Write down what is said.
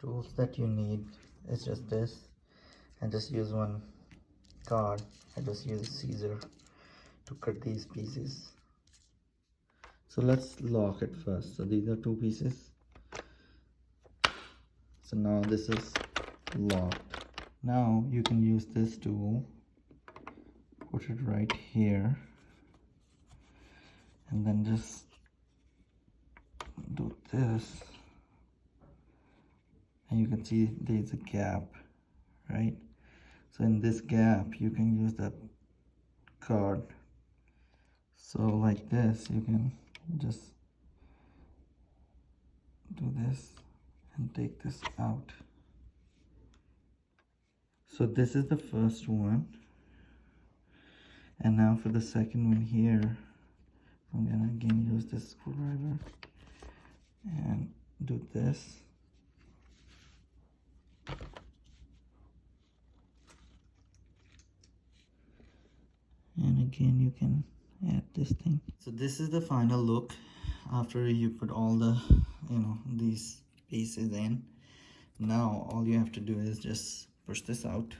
tools that you need is just this, and just use one card. I just use a scissor to cut these pieces. So let's lock it first. So these are two pieces. So now this is locked. Now you can use this tool, put it right here, and then just do this, and you can see there's a gap, right? So in this gap you can use that card. So like this, you can just do this and take this out. So this is the first one, and now for the second one here, I'm gonna again use this screwdriver and do this. And again you can add this thing. So this is the final look after you put all the these pieces in. Now all you have to do is just push this out,